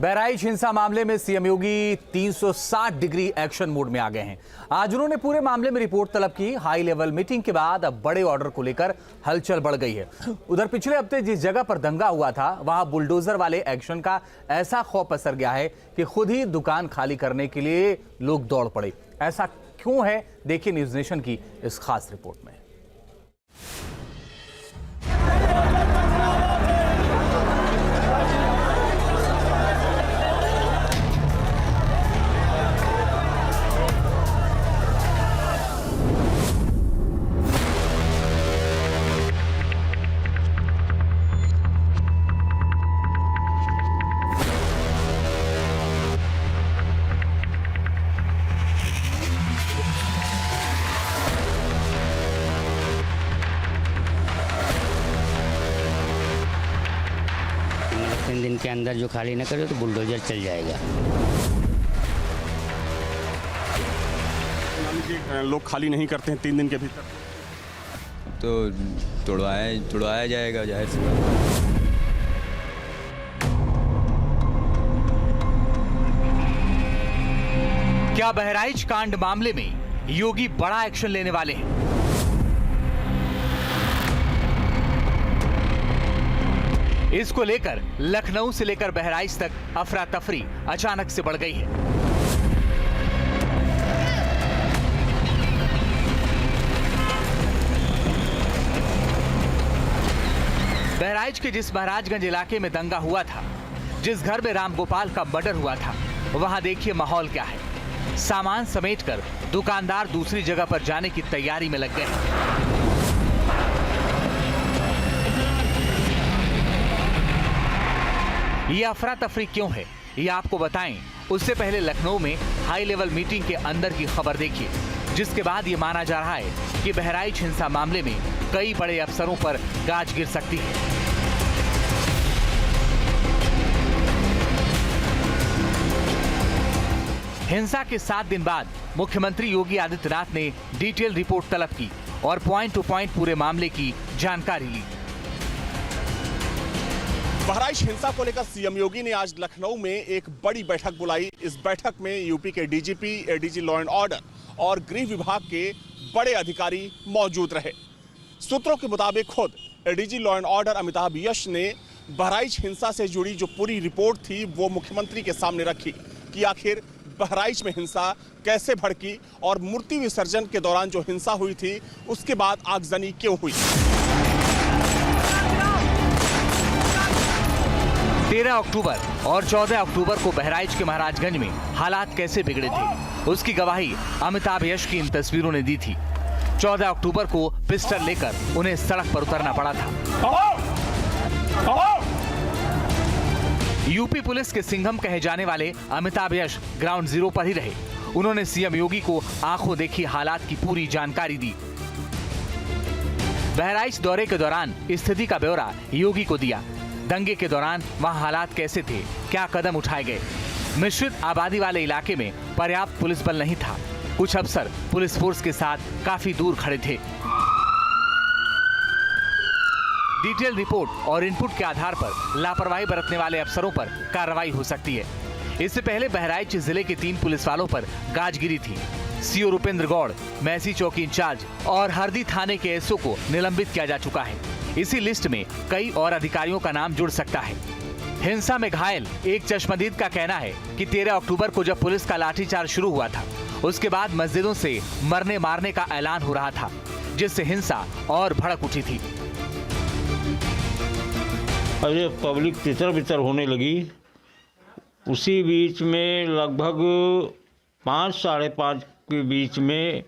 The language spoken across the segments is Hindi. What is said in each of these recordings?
बहराइच हिंसा मामले में सीएम योगी 360 डिग्री एक्शन मोड में आ गए हैं। आज उन्होंने पूरे मामले में रिपोर्ट तलब की। हाई लेवल मीटिंग के बाद अब बड़े ऑर्डर को लेकर हलचल बढ़ गई है। उधर पिछले हफ्ते जिस जगह पर दंगा हुआ था वहां बुलडोजर वाले एक्शन का ऐसा खौफ पसर गया है कि खुद ही दुकान खाली करने के लिए लोग दौड़ पड़े। ऐसा क्यों है, देखिए न्यूज नेशन की इस खास रिपोर्ट में। तीन दिन के अंदर जो खाली न करे तो बुलडोजर चल जाएगा। लोग खाली नहीं करते हैं 3 दिन के भीतर तो तुड़वाया जाएगा, जाहिर सी बात। क्या बहराइच कांड मामले में योगी बड़ा एक्शन लेने वाले हैं? इसको लेकर लखनऊ से लेकर बहराइच तक अफरा तफरी अचानक से बढ़ गई है। बहराइच के जिस महाराजगंज इलाके में दंगा हुआ था, जिस घर में रामगोपाल का मर्डर हुआ था, वहां देखिए माहौल क्या है। सामान समेटकर दुकानदार दूसरी जगह पर जाने की तैयारी में लग गए हैं। ये अफरा तफरी क्यों है, ये आपको बताएं उससे पहले लखनऊ में हाई लेवल मीटिंग के अंदर की खबर देखिए, जिसके बाद ये माना जा रहा है कि बहराइच हिंसा मामले में कई बड़े अफसरों पर गाज गिर सकती है। हिंसा के 7 दिन बाद मुख्यमंत्री योगी आदित्यनाथ ने डिटेल रिपोर्ट तलब की और पॉइंट टू पॉइंट पूरे मामले की जानकारी ली। बहराइच हिंसा को लेकर सीएम योगी ने आज लखनऊ में एक बड़ी बैठक बुलाई। इस बैठक में यूपी के DGP, ADG law and order और गृह विभाग के बड़े अधिकारी मौजूद रहे। सूत्रों के मुताबिक खुद ADG law and order Amitabh Yash ने बहराइच हिंसा से जुड़ी जो पूरी रिपोर्ट थी वो मुख्यमंत्री के सामने रखी कि आखिर बहराइच में हिंसा कैसे भड़की और मूर्ति विसर्जन के दौरान जो हिंसा हुई थी उसके बाद आगजनी क्यों हुई। 13 अक्टूबर और 14 अक्टूबर को बहराइच के महाराजगंज में हालात कैसे बिगड़े थे, उसकी गवाही अमिताभ यश की इन तस्वीरों ने दी थी। 14 अक्टूबर को पिस्टल लेकर उन्हें सड़क पर उतरना पड़ा था। यूपी पुलिस के सिंघम कहे जाने वाले अमिताभ यश ग्राउंड जीरो पर ही रहे। उन्होंने सीएम योगी को आंखों देखी हालात की पूरी जानकारी दी। बहराइच दौरे के दौरान स्थिति का ब्यौरा योगी को दिया। दंगे के दौरान वहां हालात कैसे थे, क्या कदम उठाए गए। मिश्रित आबादी वाले इलाके में पर्याप्त पुलिस बल नहीं था। कुछ अफसर पुलिस फोर्स के साथ काफी दूर खड़े थे। डिटेल रिपोर्ट और इनपुट के आधार पर लापरवाही बरतने वाले अफसरों पर कार्रवाई हो सकती है। इससे पहले बहराइच जिले के 3 पुलिस वालों पर गाजगिरी थी। सीओ रुपेंद्र गौड़, मैसी चौकी इंचार्ज और हरदी थाने के एसओ को निलंबित किया जा चुका है। इसी लिस्ट में कई और अधिकारियों का नाम जुड़ सकता है। हिंसा में घायल एक चश्मदीद का कहना है कि 13 अक्टूबर को जब पुलिस का लाठीचार्ज शुरू हुआ था, उसके बाद मस्जिदों से मरने मारने का ऐलान हो रहा था, जिससे हिंसा और भड़क उठी थी। अरे पब्लिक तितर बितर होने लगी। उसी बीच में लगभग 5 साढ़े 5 के बीच में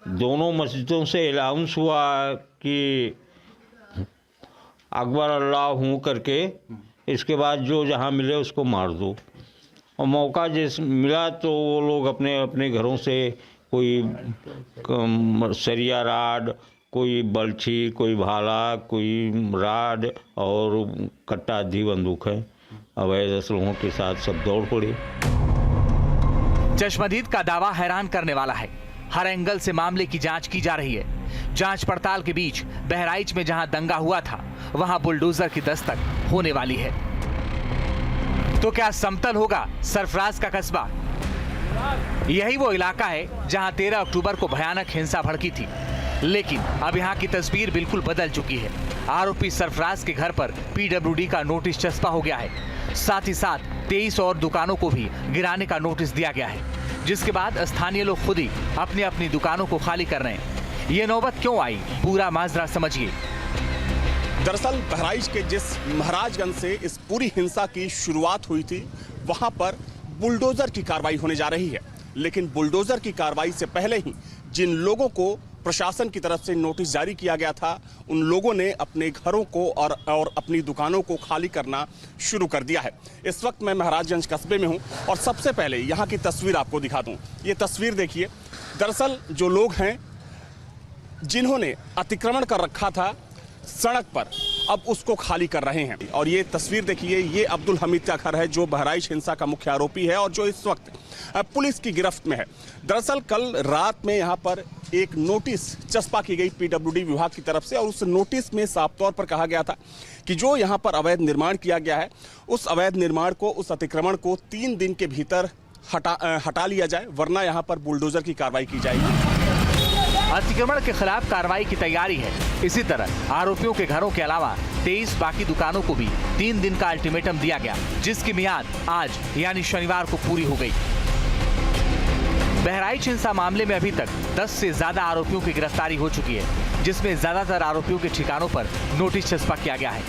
दोनों मस्जिदों से अनाउंस हुआ कि अकबर अल्लाह हूँ करके, इसके बाद जो जहाँ मिले उसको मार दो। और मौका जिस मिला तो वो लोग अपने अपने घरों से कोई सरिया राड, कोई बल्छी, कोई भाला, कोई राड और कट्टा आदि बंदूक है, अवैध असलहों के साथ सब दौड़ पड़े। चश्मदीद का दावा हैरान करने वाला है। हर एंगल से मामले की जांच की जा रही है। जांच पड़ताल के बीच बहराइच में जहां दंगा हुआ था, वहां बुलडोजर की दस्तक होने वाली है। तो क्या समतल होगा सरफराज का कस्बा? यही वो इलाका है जहां 13 अक्टूबर को भयानक हिंसा भड़की थी, लेकिन अब यहां की तस्वीर बिल्कुल बदल चुकी है। आरोपी सरफराज के घर पर पीडब्ल्यूडी का नोटिस चस्पा हो गया है। साथ ही साथ 23 और दुकानों को भी गिराने का नोटिस दिया गया है, जिसके बाद स्थानीय लोग खुद ही अपनी अपनी दुकानों को खाली कर रहे हैं। ये नौबत क्यों आई, पूरा माजरा समझिए। दरअसल बहराइच के जिस महाराजगंज से इस पूरी हिंसा की शुरुआत हुई थी, वहां पर बुलडोजर की कार्रवाई होने जा रही है। लेकिन बुलडोजर की कार्रवाई से पहले ही जिन लोगों को प्रशासन की तरफ से नोटिस जारी किया गया था, उन लोगों ने अपने घरों को और अपनी दुकानों को खाली करना शुरू कर दिया है। इस वक्त मैं महाराजगंज कस्बे में हूं और सबसे पहले यहां की तस्वीर आपको दिखा दूं। ये तस्वीर देखिए। दरअसल जो लोग हैं जिन्होंने अतिक्रमण कर रखा था सड़क पर, अब उसको खाली कर रहे हैं। और ये तस्वीर देखिए, ये अब्दुल हमीद का घर है जो बहराइच हिंसा का मुख्य आरोपी है और जो इस वक्त पुलिस की गिरफ्त में है। दरअसल कल रात में यहाँ पर एक नोटिस चस्पा की गई पीडब्ल्यूडी विभाग की तरफ से और उस नोटिस में साफ तौर पर कहा गया था कि जो यहाँ पर अवैध निर्माण किया गया है, उस अवैध निर्माण को, उस अतिक्रमण को 3 दिन के भीतर हटा लिया जाए, वरना यहाँ पर बुलडोजर की कार्रवाई की जाएगी। अतिक्रमण के खिलाफ कार्रवाई की तैयारी है। इसी तरह आरोपियों के घरों के अलावा 23 बाकी दुकानों को भी 3 दिन का अल्टीमेटम दिया गया, जिसकी मियाद आज यानी शनिवार को पूरी हो गई। बहराइच हिंसा मामले में अभी तक 10 से ज्यादा आरोपियों की गिरफ्तारी हो चुकी है, जिसमें ज्यादातर आरोपियों के ठिकानों पर नोटिस चस्पा किया गया है।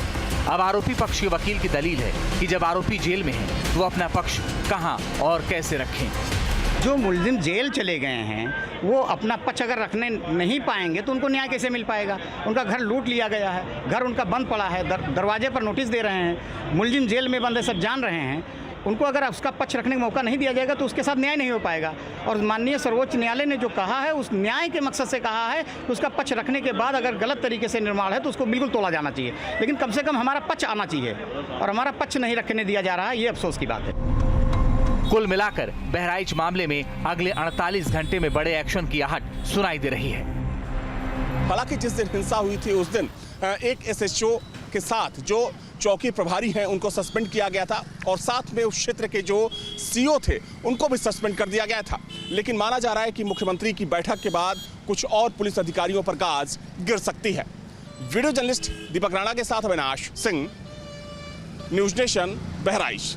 अब आरोपी पक्ष के वकील की दलील है कि जब आरोपी जेल में है तो वो अपना पक्ष कहां और कैसे रखें। जो मुलजिम जेल चले गए हैं वो अपना पक्ष अगर रखने नहीं पाएंगे तो उनको न्याय कैसे मिल पाएगा? उनका घर लूट लिया गया है, घर उनका बंद पड़ा है, दरवाजे पर नोटिस दे रहे हैं, मुलजिम जेल में बंद है, सब जान रहे हैं। उनको अगर उसका पक्ष रखने का मौका नहीं दिया जाएगा तो उसके साथ न्याय नहीं हो पाएगा। और माननीय सर्वोच्च न्यायालय ने जो कहा है, उस न्याय के मकसद से कहा है कि उसका पक्ष रखने के बाद अगर गलत तरीके से निर्माण है तो उसको बिल्कुल तोड़ा जाना चाहिए, लेकिन कम से कम हमारा पक्ष आना चाहिए और हमारा पक्ष नहीं रखने दिया जा रहा है, ये अफसोस की बात है। कुल मिलाकर बहराइच मामले में अगले 48 घंटे में बड़े एक्शन की आहट सुनाई दे रही है। हालांकि जिस दिन हिंसा हुई थी उस दिन एक एसएचओ के साथ जो चौकी प्रभारी हैं उनको सस्पेंड किया गया था और साथ में उस क्षेत्र के जो सीओ थे उनको भी सस्पेंड कर दिया गया था। लेकिन माना जा रहा है कि मुख्यमंत्री की बैठक के बाद कुछ और पुलिस अधिकारियों पर गाज गिर सकती है। वीडियो जर्नलिस्ट दीपक राणा के साथ अविनाश सिंह, न्यूज नेशन, बहराइच।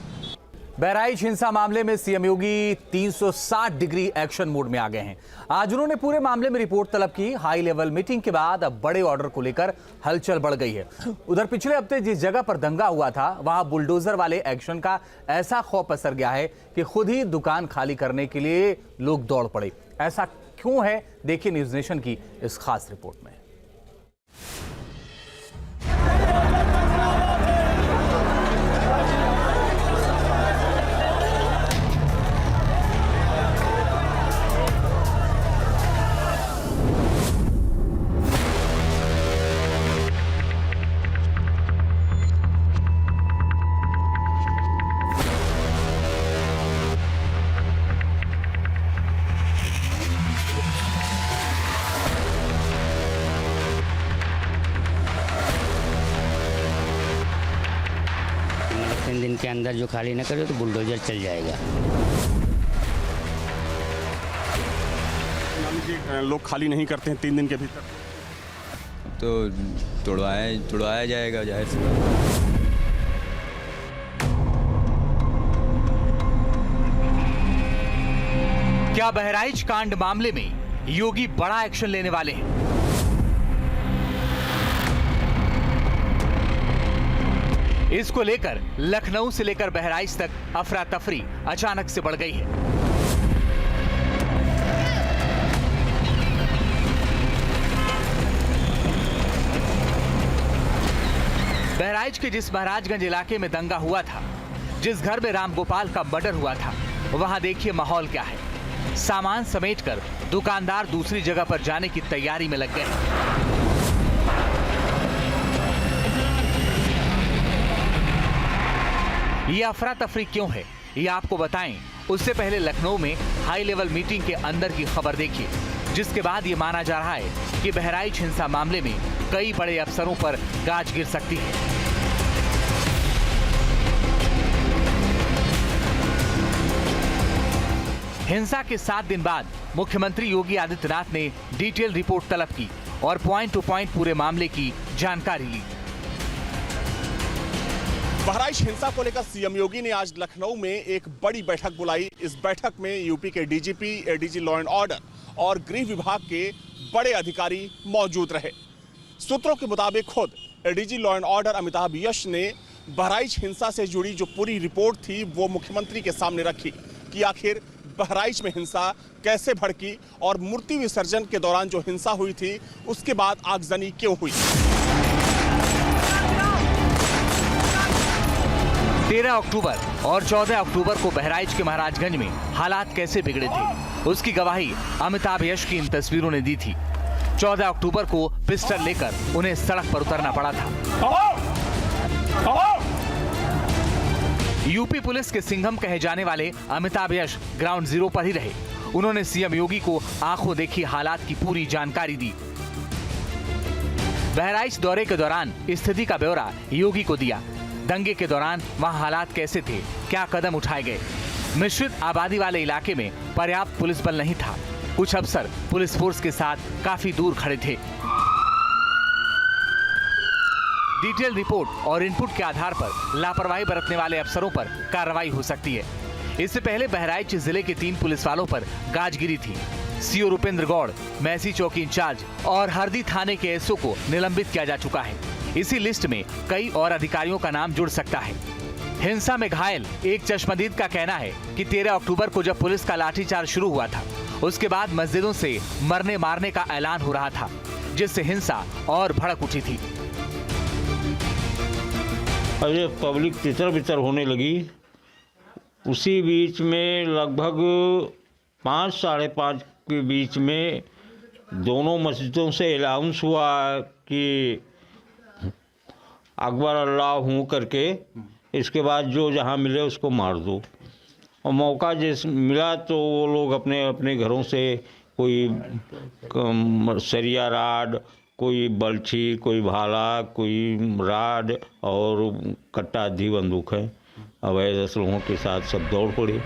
बहराइच हिंसा मामले में सीएम योगी 360 डिग्री एक्शन मोड में आ गए हैं। आज उन्होंने पूरे मामले में रिपोर्ट तलब की। हाई लेवल मीटिंग के बाद अब बड़े ऑर्डर को लेकर हलचल बढ़ गई है। उधर पिछले हफ्ते जिस जगह पर दंगा हुआ था वहां बुलडोजर वाले एक्शन का ऐसा खौफ पसर गया है कि खुद ही दुकान खाली करने के लिए लोग दौड़ पड़े। ऐसा क्यों है, देखिए न्यूज नेशन की इस खास रिपोर्ट में। मतलब 3 दिन के अंदर जो खाली न करे तो बुलडोजर चल जाएगा। लोग खाली नहीं करते हैं 3 दिन के भीतर तो तोड़वाया जाएगा, जाहिर सी बात है। क्या बहराइच कांड मामले में योगी बड़ा एक्शन लेने वाले हैं? इसको लेकर लखनऊ से लेकर बहराइच तक अफरा तफरी अचानक से बढ़ गई है। बहराइच के जिस महाराजगंज इलाके में दंगा हुआ था, जिस घर में रामगोपाल का मर्डर हुआ था, वहां देखिए माहौल क्या है। सामान समेटकर दुकानदार दूसरी जगह पर जाने की तैयारी में लग गए। ये अफरा तफरी क्यों है, ये आपको बताएं उससे पहले लखनऊ में हाई लेवल मीटिंग के अंदर की खबर देखिए, जिसके बाद ये माना जा रहा है कि बहराइच हिंसा मामले में कई बड़े अफसरों पर गाज गिर सकती है। हिंसा के 7 दिन बाद मुख्यमंत्री योगी आदित्यनाथ ने डिटेल रिपोर्ट तलब की और पॉइंट टू पॉइंट पूरे मामले की जानकारी ली। बहराइच हिंसा को लेकर सीएम योगी ने आज लखनऊ में एक बड़ी बैठक बुलाई। इस बैठक में यूपी के DGP, ADG law and order और गृह विभाग के बड़े अधिकारी मौजूद रहे। सूत्रों के मुताबिक खुद ADG law and order Amitabh Yash ने बहराइच हिंसा से जुड़ी जो पूरी रिपोर्ट थी वो मुख्यमंत्री के सामने रखी कि आखिर बहराइच में हिंसा कैसे भड़की और मूर्ति विसर्जन के दौरान जो हिंसा हुई थी उसके बाद आगजनी क्यों हुई। 13 अक्टूबर और 14 अक्टूबर को बहराइच के महाराजगंज में हालात कैसे बिगड़े थे उसकी गवाही अमिताभ यश की इन तस्वीरों ने दी थी। 14 अक्टूबर को पिस्टल लेकर उन्हें सड़क पर उतरना पड़ा था। यूपी पुलिस के सिंघम कहे जाने वाले अमिताभ यश ग्राउंड जीरो पर ही रहे। उन्होंने सीएम योगी को आंखों देखी हालात की पूरी जानकारी दी। बहराइच दौरे के दौरान स्थिति का ब्यौरा योगी को दिया। दंगे के दौरान वहां हालात कैसे थे, क्या कदम उठाए गए। मिश्रित आबादी वाले इलाके में पर्याप्त पुलिस बल नहीं था। कुछ अफसर पुलिस फोर्स के साथ काफी दूर खड़े थे। डिटेल रिपोर्ट और इनपुट के आधार पर लापरवाही बरतने वाले अफसरों पर कार्रवाई हो सकती है। इससे पहले बहराइच जिले के 3 पुलिस वालों पर गाजगिरी थी। सीओ रुपेंद्र गौड़, मैसी चौकी इंचार्ज और हरदी थाने के एसओ को निलंबित किया जा चुका है। इसी लिस्ट में कई और अधिकारियों का नाम जुड़ सकता है। हिंसा में घायल एक चश्मदीद का कहना है कि 13 अक्टूबर को जब पुलिस का लाठीचार्ज शुरू हुआ था उसके बाद मस्जिदों से मरने मारने का ऐलान हो रहा था, जिससे हिंसा और भड़क उठी थी। अरे पब्लिक तितर बितर होने लगी। उसी बीच में लगभग 5 साढ़े 5 के बीच में दोनों मस्जिदों से अनाउंस हुआ कि अकबर अल्लाह हूँ करके, इसके बाद जो जहाँ मिले उसको मार दो। और मौका जैसे मिला तो वो लोग अपने अपने घरों से कोई सरिया राड, कोई बल्छी, कोई भाला, कोई राड और कट्टा आदि बंदूक है अवैध असलहों के साथ सब दौड़ पड़े।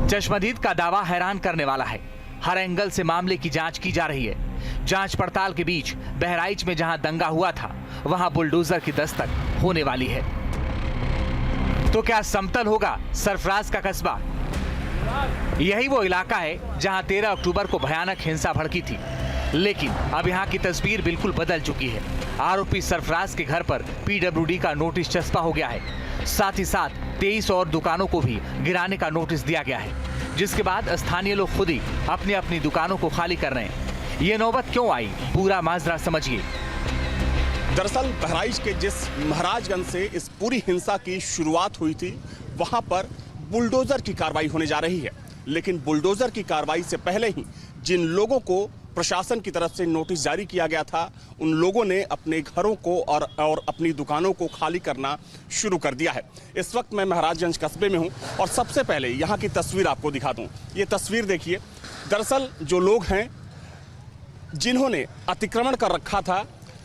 चश्मदीद का दावा हैरान करने वाला है। हर एंगल से मामले की जांच की जा रही है। जांच पड़ताल के बीच बहराइच में जहां दंगा हुआ था वहां बुलडोजर की दस्तक होने वाली है। तो क्या समतल होगा सरफराज का कस्बा? यही वो इलाका है जहां 13 अक्टूबर को भयानक हिंसा भड़की थी, लेकिन अब यहाँ की तस्वीर बिल्कुल बदल चुकी है। आरोपी सरफराज के घर पर पीडब्ल्यूडी का नोटिस चस्पा हो गया है। साथ ही साथ 23 और दुकानों को भी गिराने का नोटिस दिया गया है, जिसके बाद स्थानीय लोग खुद ही अपनी अपनी दुकानों को खाली कर रहे हैं। ये नौबत क्यों आई, पूरा माजरा समझिए। दरअसल बहराइच के जिस महाराजगंज से इस पूरी हिंसा की शुरुआत हुई थी वहां पर बुलडोजर की कार्रवाई होने जा रही है, लेकिन बुलडोजर की कार्रवाई से पहले ही जिन लोगों को प्रशासन की तरफ से नोटिस जारी किया गया था उन लोगों ने अपने घरों को और अपनी दुकानों को खाली करना शुरू कर दिया है। इस वक्त मैं महाराजगंज कस्बे में हूं और सबसे पहले यहां की तस्वीर आपको दिखा दूं। ये तस्वीर देखिए। दरअसल जो लोग हैं जिन्होंने अतिक्रमण कर रखा था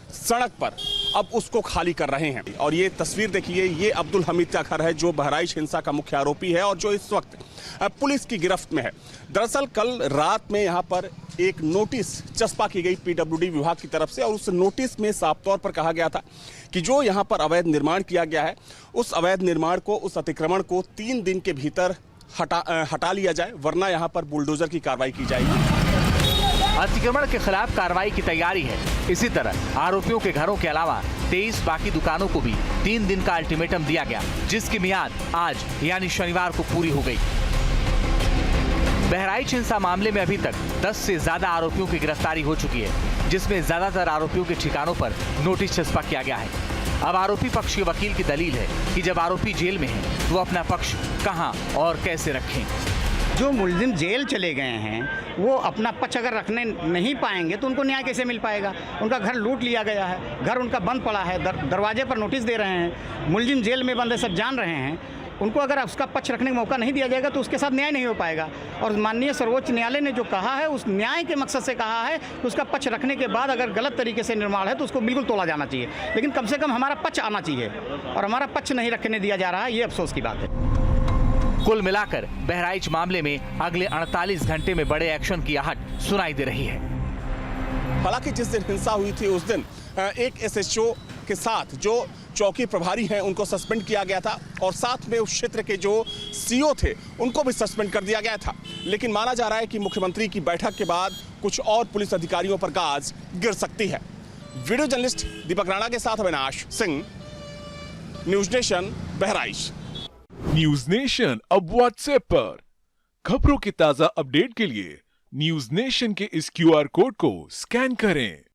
सड़क पर, अब उसको खाली कर रहे हैं। और ये तस्वीर देखिए, ये अब्दुल हमीद का घर है जो बहराइच हिंसा का मुख्य आरोपी है और जो इस वक्त पुलिस की गिरफ्त में है। दरअसल कल रात में यहाँ पर एक नोटिस चस्पा की गई पीडब्ल्यूडी विभाग की तरफ से और उस नोटिस में साफ तौर पर कहा गया था कि जो यहाँ पर अवैध निर्माण किया गया है उस अवैध निर्माण को, उस अतिक्रमण को 3 दिन के भीतर हटा लिया जाए, वरना यहाँ पर बुलडोजर की कार्रवाई की जाएगी। अतिक्रमण के खिलाफ कार्रवाई की तैयारी है। इसी तरह आरोपियों के घरों के अलावा 23 बाकी दुकानों को भी 3 दिन का अल्टीमेटम दिया गया, जिसकी मियाद आज यानी शनिवार को पूरी हो गई। बहराइच हिंसा मामले में अभी तक 10 से ज्यादा आरोपियों की गिरफ्तारी हो चुकी है, जिसमें ज्यादातर आरोपियों के ठिकानों पर नोटिस चस्पा किया गया है। अब आरोपी पक्ष के वकील की दलील है कि जब आरोपी जेल में है तो अपना पक्ष कहां और कैसे रखें। जो मुलजिम जेल चले गए हैं वो अपना पक्ष अगर रखने नहीं पाएंगे तो उनको न्याय कैसे मिल पाएगा। उनका घर लूट लिया गया है, घर उनका बंद पड़ा है, दरवाजे पर नोटिस दे रहे हैं, मुलजिम जेल में बंद है, सब जान रहे हैं। उनको अगर उसका पक्ष रखने का मौका नहीं दिया जाएगा तो उसके साथ न्याय नहीं हो पाएगा। और माननीय सर्वोच्च न्यायालय ने जो कहा है उस न्याय के मकसद से कहा है कि उसका पक्ष रखने के बाद अगर गलत तरीके से निर्माण है तो उसको बिल्कुल तोड़ा जाना चाहिए, लेकिन कम से कम हमारा पक्ष आना चाहिए और हमारा पक्ष नहीं रखने दिया जा रहा है। ये अफसोस की बात है। कुल मिलाकर बहराइच मामले में अगले 48 घंटे में बड़े एक्शन की आहट सुनाई दे रही है। हालांकि जिस दिन हिंसा हुई थी उस दिन एक एसएचओ के साथ जो चौकी प्रभारी हैं उनको सस्पेंड किया गया था और साथ में उस क्षेत्र के जो सीओ थे उनको भी सस्पेंड कर दिया गया था। लेकिन माना जा रहा है कि मुख्यमंत्री की बैठक के बाद कुछ और पुलिस अधिकारियों पर गाज गिर सकती है। वीडियो जर्नलिस्ट दीपक राणा के साथ Avinash Singh, news nation, Bahraich. News nation अब व्हाट्सएप पर खबरों के ताजा अपडेट के लिए न्यूज नेशन के इस QR कोड को स्कैन करें।